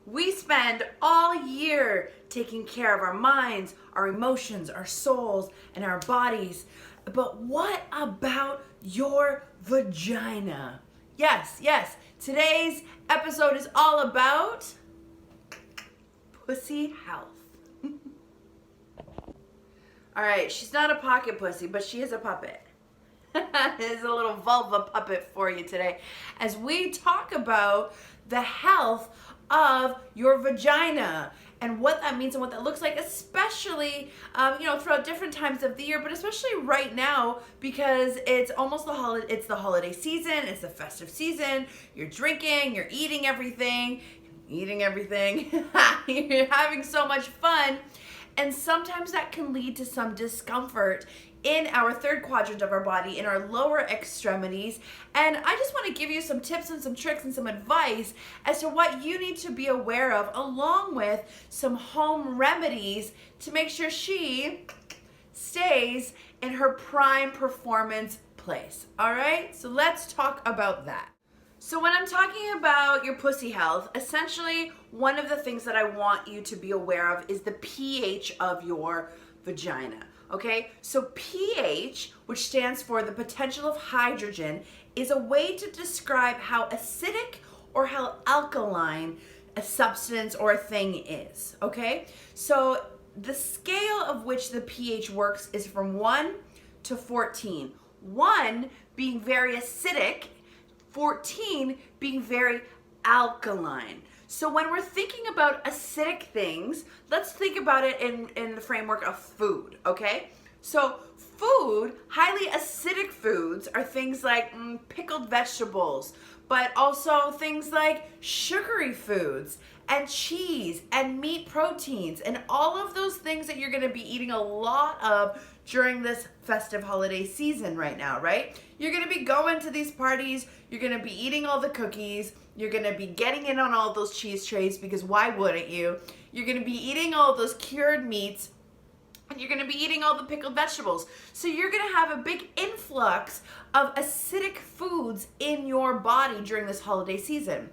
We spend all year taking care of our minds, our emotions, our souls, and our bodies. But what about your vagina? Yes, today's episode is all about pussy health. All right, she's not a pocket pussy, but she is a puppet. There's a little vulva puppet for you today as we talk about the health of your vagina and what that means and what that looks like, especially throughout different times of the year, but especially right now because it's almost the holiday season, it's the festive season. You're drinking, you're eating everything, you're having so much fun, and sometimes that can lead to some discomfort in our third quadrant of our body, in our lower extremities. And I just want to give you some tips and some tricks and some advice as to what you need to be aware of, along with some home remedies to make sure she stays in her prime performance place. All right, so let's talk about that. So when I'm talking about your pussy health, essentially one of the things that I want you to be aware of is the pH of your vagina. Okay, so pH, which stands for the potential of hydrogen, is a way to describe how acidic or how alkaline a substance or a thing is. Okay, so the scale of which the pH works is from 1 to 14. 1 being very acidic, 14 being very alkaline. So when we're thinking about acidic things, let's think about it in the framework of food, okay? So food, highly acidic foods are things like pickled vegetables, but also things like sugary foods and cheese and meat proteins and all of those things that you're gonna be eating a lot of during this festive holiday season right now, right? You're gonna be going to these parties, you're gonna be eating all the cookies, you're gonna be getting in on all those cheese trays because why wouldn't you? You're gonna be eating all those cured meats, and you're gonna be eating all the pickled vegetables. So you're gonna have a big influx of acidic foods in your body during this holiday season.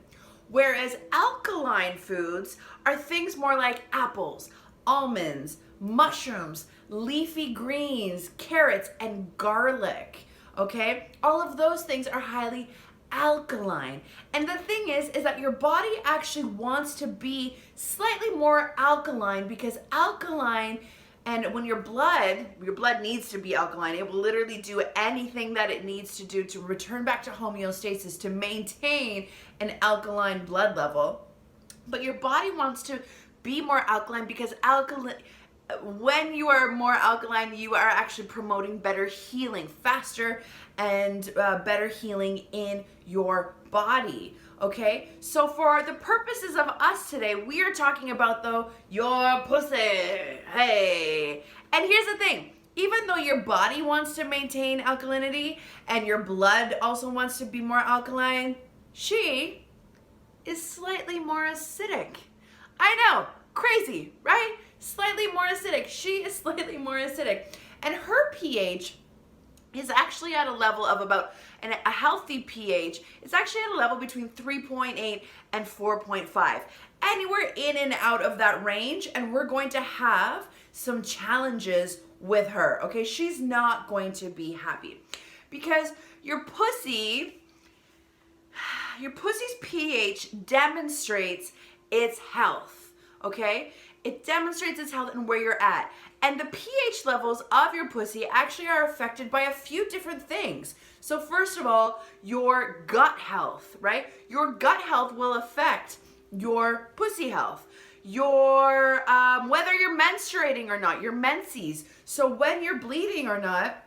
Whereas alkaline foods are things more like apples, almonds, mushrooms, leafy greens, carrots, and garlic, okay? All of those things are highly alkaline. And the thing is that your body actually wants to be slightly more alkaline because alkaline, and when your blood needs to be alkaline, it will literally do anything that it needs to do to return back to homeostasis, to maintain an alkaline blood level. But your body wants to be more alkaline because when you are more alkaline, you are actually promoting better healing, faster and better healing in your body, okay? So for the purposes of us today, we are talking about, though, your pussy, hey. And here's the thing, even though your body wants to maintain alkalinity and your blood also wants to be more alkaline, she is slightly more acidic. I know, crazy, right? Slightly more acidic. She is slightly more acidic. And her pH is actually at a level of about, and a healthy pH is actually at a level between 3.8 and 4.5. Anywhere in and out of that range, and we're going to have some challenges with her, okay? She's not going to be happy because your pussy's pH demonstrates its health, okay? It demonstrates its health and where you're at. And the pH levels of your pussy actually are affected by a few different things. So first of all, your gut health, right? Your gut health will affect your pussy health. Your, whether you're menstruating or not, your menses. So when you're bleeding or not,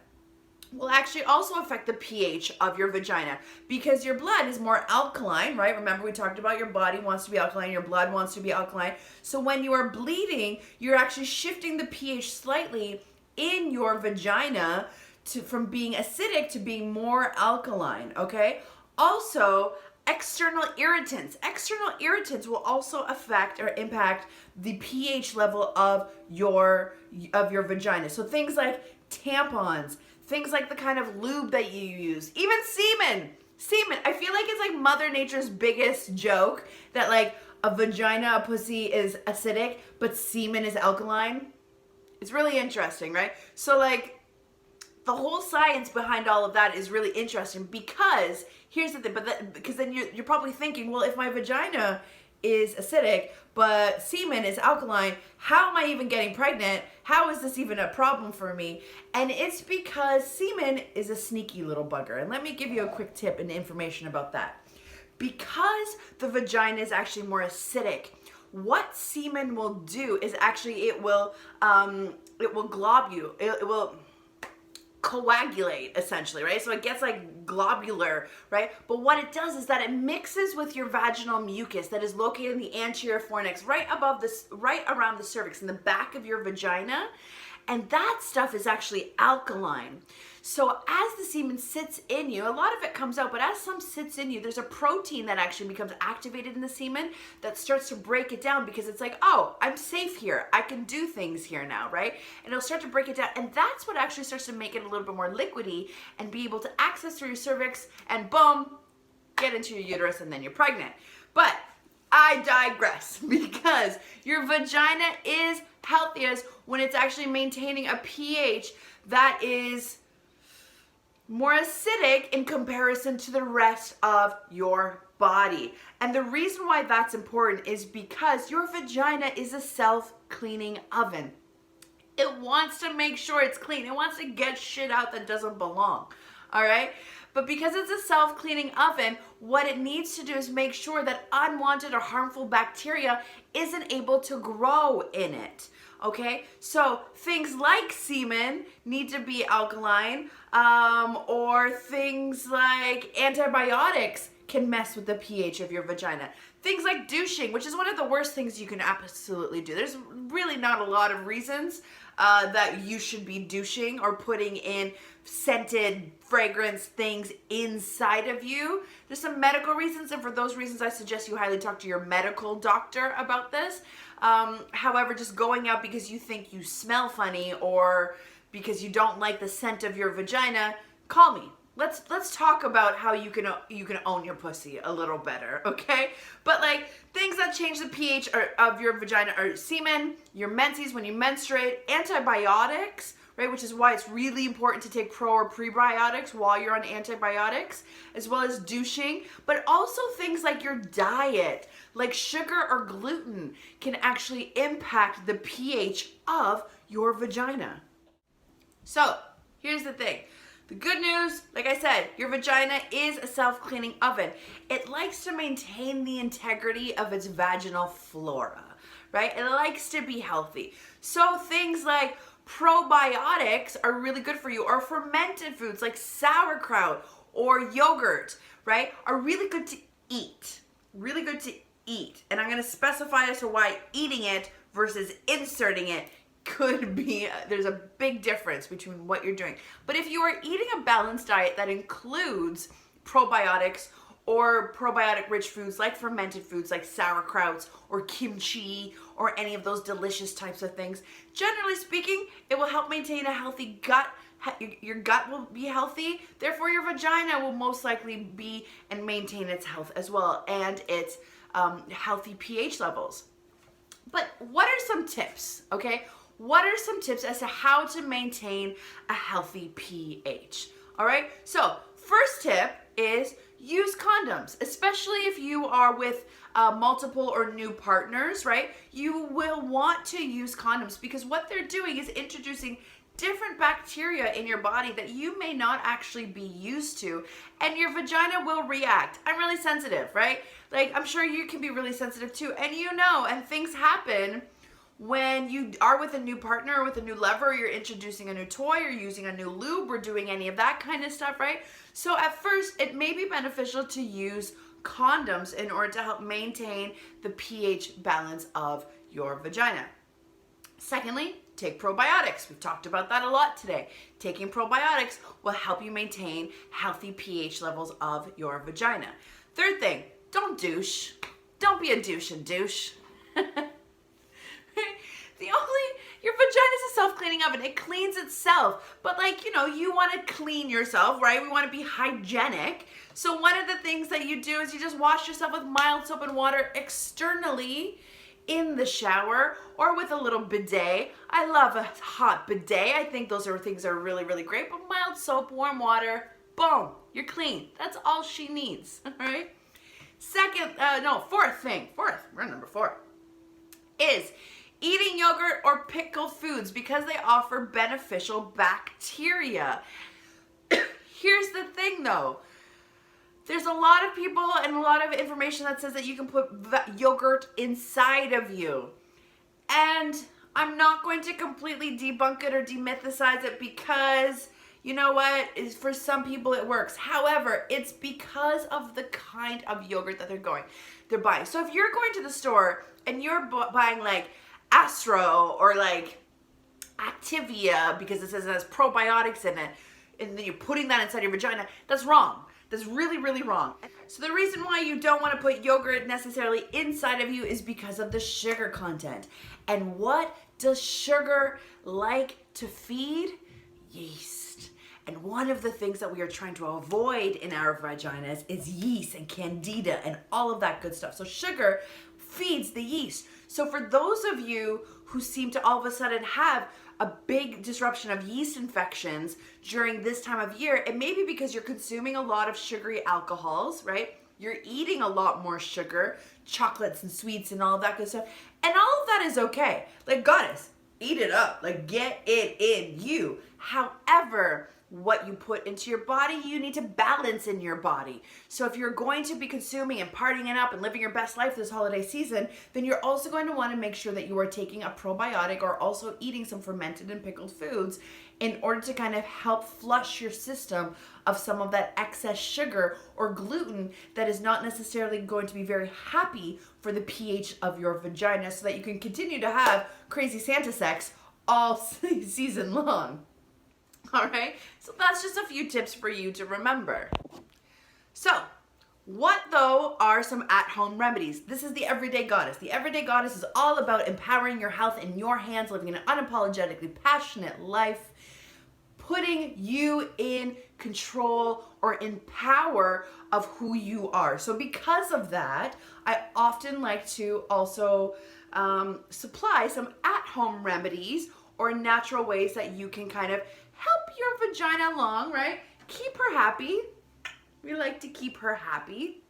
will actually also affect the pH of your vagina because your blood is more alkaline, right? Remember we talked about your body wants to be alkaline, your blood wants to be alkaline. So when you are bleeding, you're actually shifting the pH slightly in your vagina from being acidic to being more alkaline, okay? Also, external irritants. External irritants will also affect or impact the pH level of your vagina. So things like tampons, things like the kind of lube that you use, even semen. I feel like it's like Mother Nature's biggest joke that like, a vagina, a pussy is acidic, but semen is alkaline? It's really interesting, right? So like, the whole science behind all of that is really interesting, because here's the thing, because then you're probably thinking, well, if my vagina is acidic, but semen is alkaline, how am I even getting pregnant? How is this even a problem for me? And it's because semen is a sneaky little bugger. And let me give you a quick tip and information about that. Because the vagina is actually more acidic, what semen will do is actually it will globule. It will coagulate, essentially, right? So it gets like globular, right? But what it does is that it mixes with your vaginal mucus that is located in the anterior fornix, right above this, right around the cervix, in the back of your vagina. And that stuff is actually alkaline. So as the semen sits in you, a lot of it comes out, but as some sits in you, there's a protein that actually becomes activated in the semen that starts to break it down, because it's like, oh, I'm safe here. I can do things here now, right? And it'll start to break it down. And that's what actually starts to make it a little bit more liquidy and be able to access through your cervix and boom, get into your uterus, and then you're pregnant. But I digress, because your vagina is healthiest when it's actually maintaining a pH that is more acidic in comparison to the rest of your body. And the reason why that's important is because your vagina is a self-cleaning oven. It wants to make sure it's clean. It wants to get shit out that doesn't belong. All right? But because it's a self-cleaning oven, what it needs to do is make sure that unwanted or harmful bacteria isn't able to grow in it. Okay, so things like semen need to be alkaline, or things like antibiotics can mess with the pH of your vagina. Things like douching, which is one of the worst things you can absolutely do. There's really not a lot of reasons that you should be douching or putting in scented fragrance things inside of you. There's some medical reasons, and for those reasons I suggest you highly talk to your medical doctor about this. However, just going out because you think you smell funny or because you don't like the scent of your vagina, call me. Let's talk about how you can own your pussy a little better, okay? But like things that change the pH of your vagina are semen, your menses when you menstruate, antibiotics, right? Which is why it's really important to take pro or prebiotics while you're on antibiotics, as well as douching, but also things like your diet, like sugar or gluten, can actually impact the pH of your vagina. So here's the thing. The good news, like I said, your vagina is a self-cleaning oven. It likes to maintain the integrity of its vaginal flora, right? It likes to be healthy. So things like probiotics are really good for you, or fermented foods like sauerkraut or yogurt, right, are really good to eat. Really good to eat. And I'm going to specify as to why eating it versus inserting it could be, there's a big difference between what you're doing. But if you are eating a balanced diet that includes probiotics or probiotic rich foods like fermented foods like sauerkrauts or kimchi or any of those delicious types of things, generally speaking, it will help maintain a healthy gut. Your gut will be healthy, therefore your vagina will most likely be and maintain its health as well, and its healthy pH levels. But what are some tips, okay? What are some tips as to how to maintain a healthy pH? All right, so first tip is use condoms, especially if you are with multiple or new partners, right? You will want to use condoms because what they're doing is introducing different bacteria in your body that you may not actually be used to, and your vagina will react. I'm really sensitive, right? Like, I'm sure you can be really sensitive too, and and things happen when you are with a new partner or with a new lover, or you're introducing a new toy or using a new lube or doing any of that kind of stuff, right? So at first, it may be beneficial to use condoms in order to help maintain the pH balance of your vagina. Secondly, take probiotics. We've talked about that a lot today. Taking probiotics will help you maintain healthy pH levels of your vagina. Third thing, don't douche. Don't be a douche and douche. Your vagina is a self-cleaning oven. It cleans itself. But like, you want to clean yourself, right? We want to be hygienic. So one of the things that you do is you just wash yourself with mild soap and water externally in the shower or with a little bidet. I love a hot bidet. I think those things are really, really great. But mild soap, warm water, boom, you're clean. That's all she needs, all right? Fourth, we're on number 4, is eating yogurt or pickled foods because they offer beneficial bacteria. Here's the thing though. There's a lot of people and a lot of information that says that you can put yogurt inside of you. And I'm not going to completely debunk it or demythicize it because you know what? For some people it works. However, it's because of the kind of yogurt that they're buying. So if you're going to the store and you're buying like Astro or like Activia because it says it has probiotics in it, and then you're putting that inside your vagina, that's wrong. That's really, really wrong. So the reason why you don't want to put yogurt necessarily inside of you is because of the sugar content. And what does sugar like to feed? Yeast. And one of the things that we are trying to avoid in our vaginas is yeast and candida and all of that good stuff. So sugar feeds the yeast. So for those of you who seem to all of a sudden have a big disruption of yeast infections during this time of year, it may be because you're consuming a lot of sugary alcohols, right? You're eating a lot more sugar, chocolates and sweets and all of that good stuff. And all of that is okay. Like, goddess, eat it up. Like, get it in you. However, what you put into your body, you need to balance in your body. So if you're going to be consuming and partying it up and living your best life this holiday season, then you're also going to want to make sure that you are taking a probiotic or also eating some fermented and pickled foods in order to kind of help flush your system of some of that excess sugar or gluten that is not necessarily going to be very happy for the pH of your vagina so that you can continue to have crazy Santa sex all season long. All right, so that's just a few tips for you to remember. So, what though are some at-home remedies? This is the Everyday Goddess. The Everyday Goddess is all about empowering your health in your hands, living an unapologetically passionate life, putting you in control or in power of who you are. So because of that, I often like to also supply some at-home remedies or natural ways that you can kind of help your vagina along, right? Keep her happy. We like to keep her happy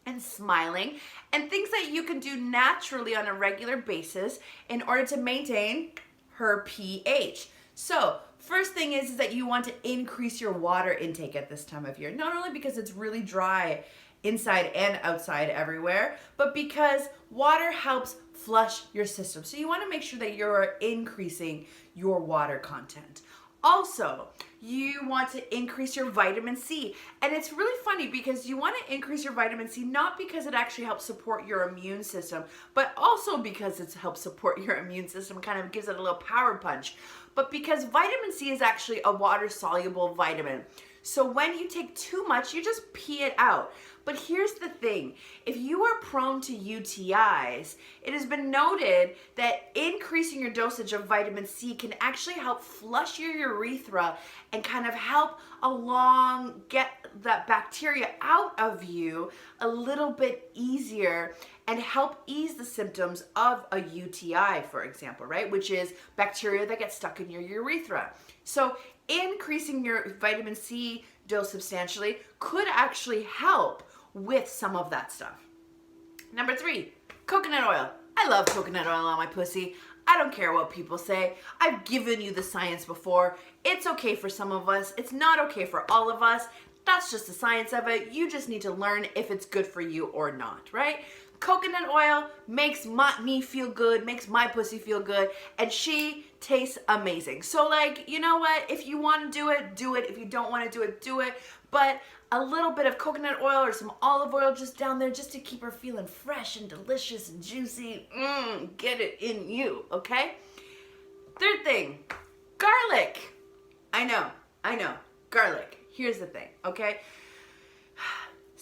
and smiling, and things that you can do naturally on a regular basis in order to maintain her pH. So first thing is that you want to increase your water intake at this time of year, not only because it's really dry inside and outside everywhere, but because water helps flush your system. So you want to make sure that you're increasing your water content. Also, you want to increase your vitamin C. And it's really funny because you want to increase your vitamin C not because it actually helps support your immune system, but also because it helps support your immune system, kind of gives it a little power punch. But because vitamin C is actually a water-soluble vitamin. So when you take too much, you just pee it out. But here's the thing, if you are prone to UTIs, it has been noted that increasing your dosage of vitamin C can actually help flush your urethra and kind of help along get that bacteria out of you a little bit easier and help ease the symptoms of a UTI, for example, right? Which is bacteria that get stuck in your urethra. So increasing your vitamin C dose substantially could actually help with some of that stuff. Number 3, coconut oil. I love coconut oil on my pussy. I don't care what people say. I've given you the science before. It's okay for some of us. It's not okay for all of us. That's just the science of it. You just need to learn if it's good for you or not, right? Coconut oil makes me feel good, makes my pussy feel good, and she tastes amazing. So like, you know what? If you want to do it, do it. If you don't want to do it, do it. But a little bit of coconut oil or some olive oil just down there just to keep her feeling fresh and delicious and juicy. Get it in you, okay? Third thing, garlic. I know, garlic. Here's the thing, okay?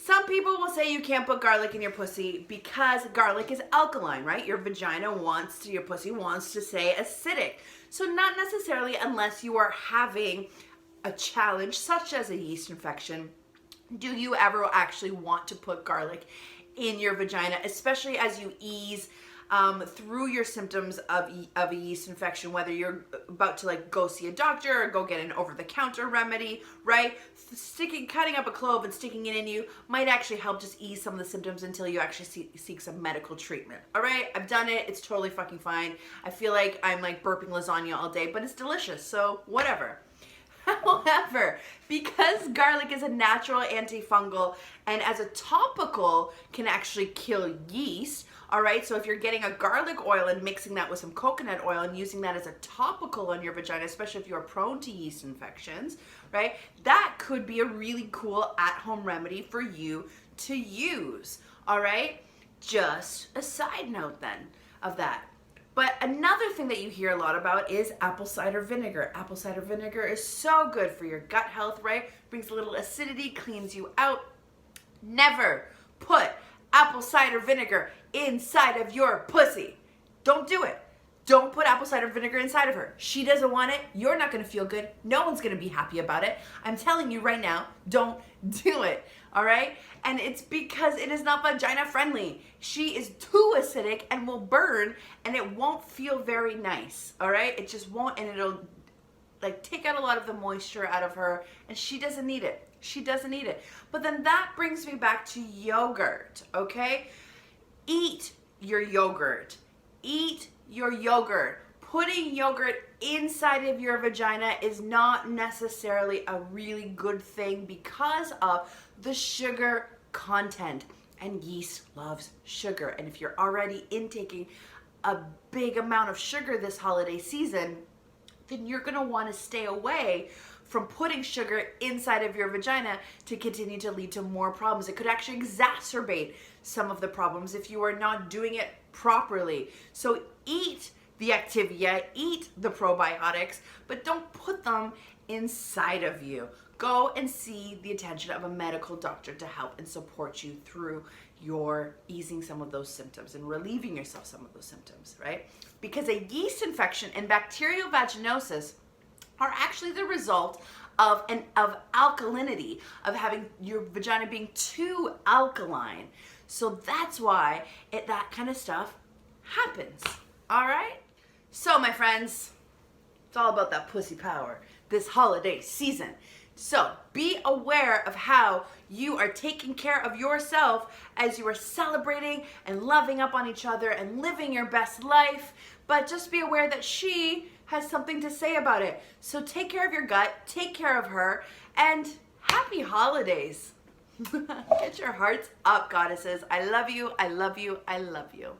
Some people will say you can't put garlic in your pussy because garlic is alkaline, right? Your vagina your pussy wants to stay acidic. So not necessarily unless you are having a challenge such as a yeast infection, do you ever actually want to put garlic in your vagina, especially as you ease through your symptoms of a yeast infection, whether you're about to like go see a doctor or go get an over-the-counter remedy, right? Cutting up a clove and sticking it in you might actually help just ease some of the symptoms until you actually seek some medical treatment. All right, I've done it. It's totally fucking fine. I feel like I'm like burping lasagna all day, but it's delicious, so whatever. However, because garlic is a natural antifungal and as a topical can actually kill yeast, all right, so if you're getting a garlic oil and mixing that with some coconut oil and using that as a topical on your vagina, especially if you're prone to yeast infections, right, that could be a really cool at-home remedy for you to use, all right? Just a side note then of that. But another thing that you hear a lot about is apple cider vinegar. Apple cider vinegar is so good for your gut health, right? Brings a little acidity, cleans you out. Never put apple cider vinegar inside of your pussy. Don't do it. Don't put apple cider vinegar inside of her. She doesn't want it. You're not going to feel good. No one's going to be happy about it. I'm telling you right now, don't do it. All right? And it's because it is not vagina friendly. She is too acidic and will burn and it won't feel very nice. All right? It just won't, and it'll like take out a lot of the moisture out of her, and she doesn't need it. She doesn't need it. But then that brings me back to yogurt, okay? Eat your yogurt. Eat your yogurt. Putting yogurt inside of your vagina is not necessarily a really good thing because of the sugar content. And yeast loves sugar. And if you're already intaking a big amount of sugar this holiday season, then you're going to want to stay away from putting sugar inside of your vagina to continue to lead to more problems. It could actually exacerbate some of the problems if you are not doing it properly. So eat the Activia, eat the probiotics, but don't put them inside of you. Go and see the attention of a medical doctor to help and support you through your easing some of those symptoms and relieving yourself some of those symptoms, right? Because a yeast infection and bacterial vaginosis are actually the result of alkalinity, of having your vagina being too alkaline. So that's why that kind of stuff happens. All right? So my friends, it's all about that pussy power this holiday season. So be aware of how you are taking care of yourself as you are celebrating and loving up on each other and living your best life. But just be aware that she has something to say about it. So take care of your gut, take care of her, and happy holidays. Get your hearts up, goddesses. I love you, I love you, I love you.